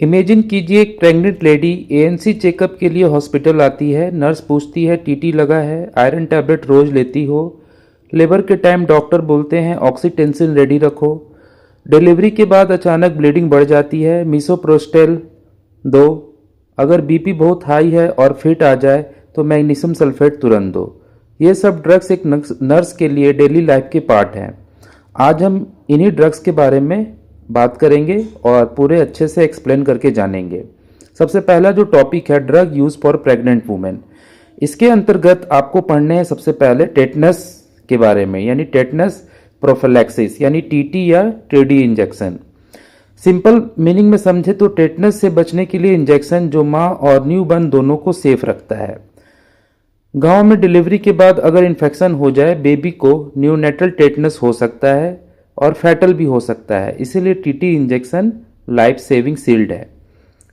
Imagine कीजिए एक pregnant lady ANC checkup के लिए हॉस्पिटल आती है। नर्स पूछती है टीटी लगा है, आयरन टैबलेट रोज लेती हो। लेबर के टाइम डॉक्टर बोलते हैं ऑक्सीटेंसिन रेडी रखो। डिलीवरी के बाद अचानक ब्लीडिंग बढ़ जाती है, मिसोप्रोस्टेल दो। अगर बीपी बहुत हाई है और फिट आ जाए तो मैग्नीशियम सल्फेट तुरंत दो। ये सब ड्रग्स एक नर्स के लिए डेली लाइफ के पार्ट हैं। आज हम इन्हीं ड्रग्स के बारे में बात करेंगे और पूरे अच्छे से एक्सप्लेन करके जानेंगे। सबसे पहला जो टॉपिक है drug use for pregnant women, इसके अंतर्गत आपको पढ़ने हैं सबसे पहले टेटनस के बारे में, यानी टेटनस प्रोफिलैक्सिस यानी टीटी या टीडी इंजेक्शन। सिंपल मीनिंग में समझे तो टेटनस से बचने के लिए इंजेक्शन जो माँ और न्यू बर्न दोनों को सेफ रखता है। गांव में डिलीवरी के बाद अगर इन्फेक्शन हो जाए बेबी को न्यूनेटल टेटनस हो सकता है और फैटल भी हो सकता है, इसीलिए TT injection life saving shield है।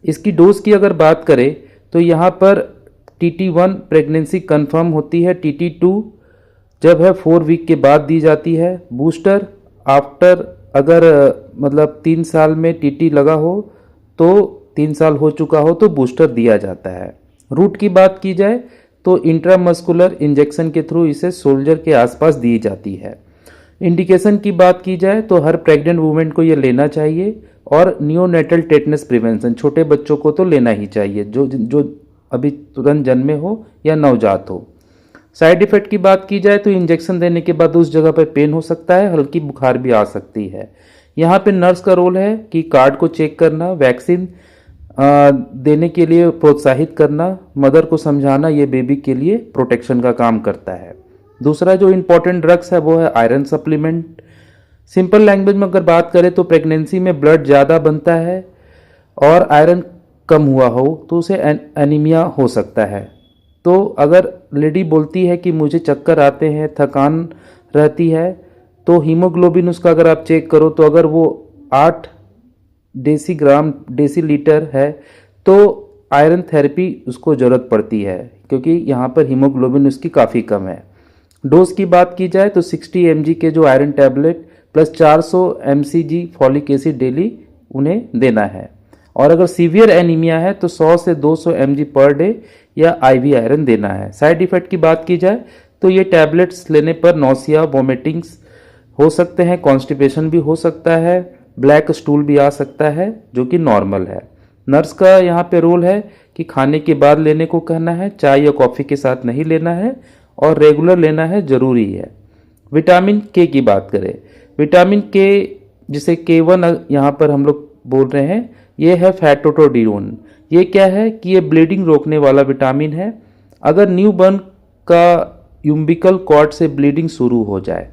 इसकी डोज की अगर बात करें तो यहाँ पर TT1 प्रेगनेंसी कंफर्म होती है, TT2 जब है 4 वीक के बाद दी जाती है। बूस्टर आफ्टर अगर मतलब 3 साल में टीटी लगा हो तो 3 साल हो चुका हो तो बूस्टर दिया जाता है। रूट की बात की जाए तो इंट्रामस्कुलर इंजेक्शन के थ्रू इसे शोल्डर के आसपास दी जाती है। इंडिकेशन की बात की जाए तो हर प्रेग्नेंट वुमेन को यह लेना चाहिए और नियोनेटल टेटनस प्रिवेंशन छोटे बच्चों को तो लेना ही चाहिए जो अभी तुरंत जन्मे हो या नवजात हो। साइड इफेक्ट की बात की जाए तो इंजेक्शन देने के बाद उस जगह पर पेन हो सकता है, हल्की बुखार भी आ सकती है। यहाँ पे नर्स का रोल है कि कार्ड को चेक करना, वैक्सीन देने के लिए प्रोत्साहित करना, मदर को समझाना, ये बेबी के लिए प्रोटेक्शन का काम करता है। दूसरा जो इम्पोर्टेंट ड्रग्स है वो है आयरन सप्लीमेंट। सिंपल लैंग्वेज में अगर बात करें तो प्रेगनेंसी में ब्लड ज़्यादा बनता है और आयरन कम हुआ हो तो उसे एनीमिया हो सकता है। तो अगर लेडी बोलती है कि मुझे चक्कर आते हैं, थकान रहती है, तो हीमोग्लोबिन उसका अगर आप चेक करो तो अगर वो 8 डेसीलीटर है तो आयरन थेरेपी उसको ज़रूरत पड़ती है, क्योंकि यहाँ पर हीमोग्लोबिन उसकी काफ़ी कम है। डोज की बात की जाए तो 60 mg के जो iron tablet plus 400 mcg folic acid daily उन्हें देना है। और अगर सीवियर एनीमिया है तो 100 से 200 mg पर डे या IV आयरन देना है। साइड इफेक्ट की बात की जाए तो ये टैबलेट्स लेने पर नौसिया, वोमिटिंग्स हो सकते हैं, कॉन्स्टिपेशन भी हो सकता है, ब्लैक स्टूल भी आ सकता है जो कि नॉर्मल है। नर्स का यहाँ पे रोल है कि खाने के बाद लेने को कहना है, चाय या कॉफ़ी के साथ नहीं लेना है और रेगुलर लेना है, ज़रूरी है। विटामिन के की बात करें, विटामिन के जिसे K1 यहाँ पर हम लोग बोल रहे हैं, ये है फैटोटोडिरोन। ये क्या है कि ये ब्लीडिंग रोकने वाला विटामिन है। अगर न्यू बर्न का यूम्बिकल कॉर्ड से ब्लीडिंग शुरू हो जाए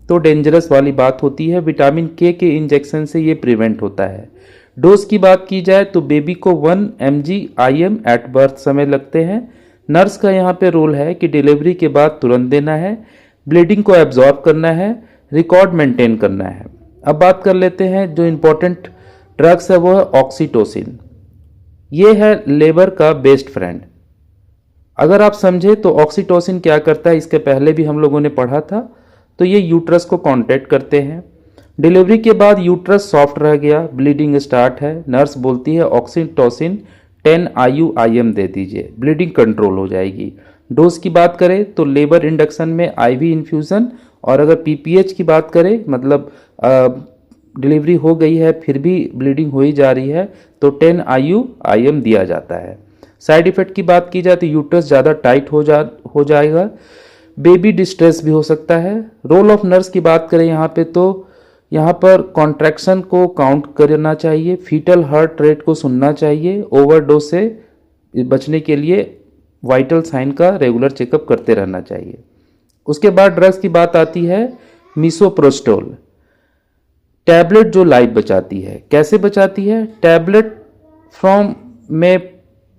तो डेंजरस वाली बात होती है। विटामिन के इंजेक्शन से ये प्रिवेंट होता है। डोज की बात की जाए तो बेबी को 1 mg IM एट बर्थ समय लगते हैं। नर्स का यहाँ पे रोल है कि डिलीवरी के बाद तुरंत देना है, ब्लीडिंग को एब्जॉर्ब करना है, रिकॉर्ड मेंटेन करना है। अब बात कर लेते हैं जो इम्पोर्टेंट ड्रग्स है वो है ऑक्सीटोसिन। ये है लेबर का बेस्ट फ्रेंड। अगर आप समझे तो ऑक्सीटोसिन क्या करता है, इसके पहले भी हम लोगों ने पढ़ा था। तो ये यूट्रस को कॉन्ट्रैक्ट करते हैं। डिलीवरी के बाद यूट्रस सॉफ्ट रह गया, ब्लीडिंग स्टार्ट है, नर्स बोलती है ऑक्सीटोसिन 10 IU/IM दे दीजिए, ब्लीडिंग कंट्रोल हो जाएगी। डोज की बात करें तो लेबर इंडक्शन में IV इन्फ्यूज़न, और अगर PPH की बात करें मतलब डिलीवरी हो गई है फिर भी ब्लीडिंग हो ही जा रही है तो 10 IU/IM दिया जाता है। साइड इफेक्ट की बात की जाए तो यूट्रस ज़्यादा टाइट हो जाएगा, बेबी डिस्ट्रेस भी हो सकता है। रोल ऑफ नर्स की बात करें यहाँ पे तो यहाँ पर कॉन्ट्रैक्शन को काउंट करना चाहिए, फीटल हार्ट रेट को सुनना चाहिए, ओवरडोज से बचने के लिए वाइटल साइन का रेगुलर चेकअप करते रहना चाहिए। उसके बाद ड्रग्स की बात आती है मिसोप्रोस्टोल, टैबलेट जो लाइफ बचाती है। कैसे बचाती है? टैबलेट फ्रॉम में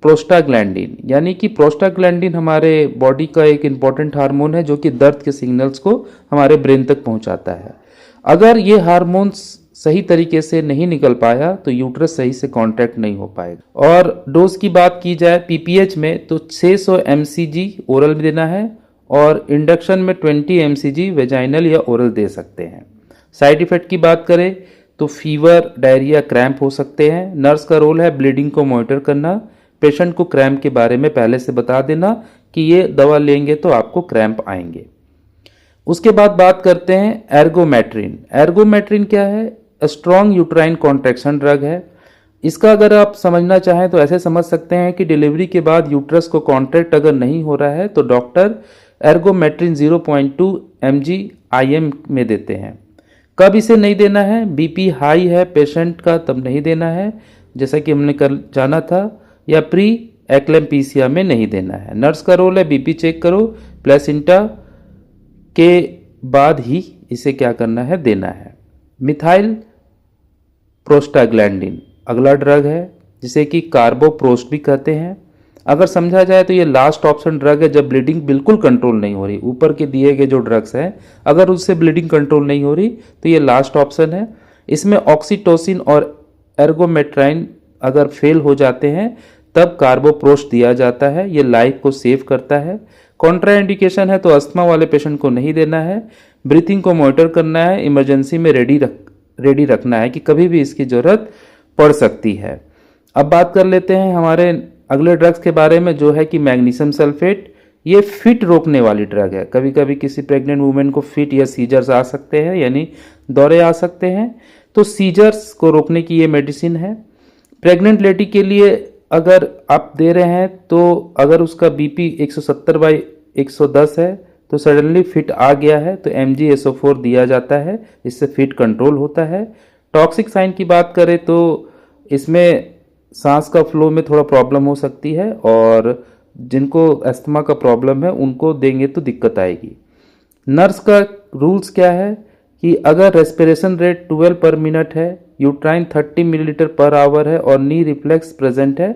प्रोस्टाग्लैंडिन, यानी कि प्रोस्टाग्लैंडिन हमारे बॉडी का एक इम्पॉर्टेंट हार्मोन है जो कि दर्द के सिग्नल्स को हमारे ब्रेन तक पहुंचाता है। अगर ये हार्मोन्स सही तरीके से नहीं निकल पाया तो यूट्रस सही से कॉन्ट्रैक्ट नहीं हो पाएगा। और डोज की बात की जाए PPH में तो 600 mcg ओरल देना है और इंडक्शन में 20 mcg वेजाइनल या ओरल दे सकते हैं। साइड इफेक्ट की बात करें तो फीवर, डायरिया, क्रैम्प हो सकते हैं। नर्स का रोल है ब्लीडिंग को मॉनिटर करना, पेशेंट को क्रैम्प के बारे में पहले से बता देना कि ये दवा लेंगे तो आपको क्रैम्प आएंगे। उसके बाद बात करते हैं एर्गोमेट्रिन। एर्गोमेट्रिन क्या है? स्ट्रॉन्ग यूट्राइन कॉन्ट्रैक्शन ड्रग है। इसका अगर आप समझना चाहें तो ऐसे समझ सकते हैं कि डिलीवरी के बाद यूट्रस को कॉन्ट्रैक्ट अगर नहीं हो रहा है तो डॉक्टर एर्गोमेट्रिन 0.2 mg IM में देते हैं। कब इसे नहीं देना है? बीपी हाई है पेशेंट का तब नहीं देना है, जैसा कि हमने कल जाना था, या प्री एक्लेम्पीसिया में नहीं देना है। नर्स का रोल है बीपी चेक करो, प्लेसेंटा के बाद ही इसे क्या करना है, देना है। मिथाइल प्रोस्टाग्लैंडिन अगला ड्रग है जिसे कि कार्बोप्रोस्ट भी कहते हैं। अगर समझा जाए तो ये लास्ट ऑप्शन ड्रग है जब ब्लीडिंग बिल्कुल कंट्रोल नहीं हो रही। ऊपर के दिए गए जो ड्रग्स हैं अगर उससे ब्लीडिंग कंट्रोल नहीं हो रही तो ये लास्ट ऑप्शन है। इसमें ऑक्सीटोसिन और एर्गोमेट्राइन अगर फेल हो जाते हैं तब कार्बोप्रोस्ट दिया जाता है। ये लाइफ को सेव करता है। कॉन्ट्राइंडिकेशन है तो अस्थमा वाले पेशेंट को नहीं देना है। ब्रीथिंग को मॉनिटर करना है, इमरजेंसी में रेडी रखना है कि कभी भी इसकी ज़रूरत पड़ सकती है। अब बात कर लेते हैं हमारे अगले ड्रग्स के बारे में जो है कि मैग्नीशियम सल्फेट। ये फिट रोकने वाली ड्रग है। कभी कभी किसी प्रेग्नेंट वुमेन को फिट या सीजर्स आ सकते हैं, यानी दौरे आ सकते हैं, तो सीजर्स को रोकने की ये मेडिसिन है। प्रेग्नेंट लेडी के लिए अगर आप दे रहे हैं तो अगर उसका बीपी 170/110 है तो सडनली फिट आ गया है तो MgSO4 दिया जाता है, इससे फिट कंट्रोल होता है। टॉक्सिक साइन की बात करें तो इसमें सांस का फ्लो में थोड़ा प्रॉब्लम हो सकती है और जिनको अस्थमा का प्रॉब्लम है उनको देंगे तो दिक्कत आएगी। नर्स का रूल्स क्या है कि अगर रेस्पिरेशन रेट 12 पर मिनट है, यूट्राइन 30 मिलीलीटर पर आवर है और नी रिफ्लेक्स प्रेजेंट है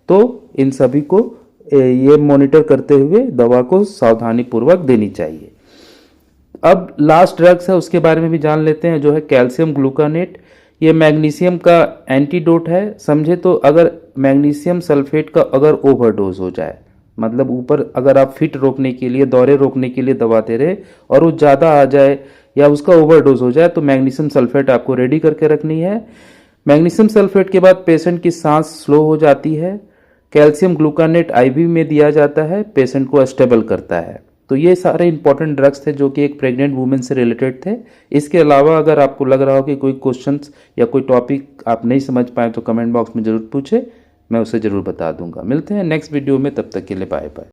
तो इन सभी को ये मॉनिटर करते हुए दवा को सावधानी पूर्वक देनी चाहिए। अब लास्ट ड्रग्स है उसके बारे में भी जान लेते हैं जो है कैल्शियम ग्लूकानेट। ये मैग्नीशियम का एंटीडोट है। समझे तो अगर मैग्नीशियम सल्फेट का अगर ओवरडोज हो जाए, मतलब ऊपर अगर आप फिट रोकने के लिए, दौरे रोकने के लिए दवा दे रहे और वो ज़्यादा आ जाए या उसका ओवरडोज हो जाए तो मैग्नीशियम सल्फेट आपको रेडी करके रखनी है। मैग्नीशियम सल्फेट के बाद पेशेंट की सांस स्लो हो जाती है। कैल्शियम ग्लूकानेट IV में दिया जाता है, पेशेंट को स्टेबल करता है। तो ये सारे इंपॉर्टेंट ड्रग्स थे जो कि एक प्रेग्नेंट वुमेन से रिलेटेड थे। इसके अलावा अगर आपको लग रहा हो कि कोई क्वेश्चंस या कोई टॉपिक आप नहीं समझ पाए तो कमेंट बॉक्स में ज़रूर पूछे, मैं उसे ज़रूर बता दूंगा। मिलते हैं नेक्स्ट वीडियो में, तब तक के लिए बाय बाय।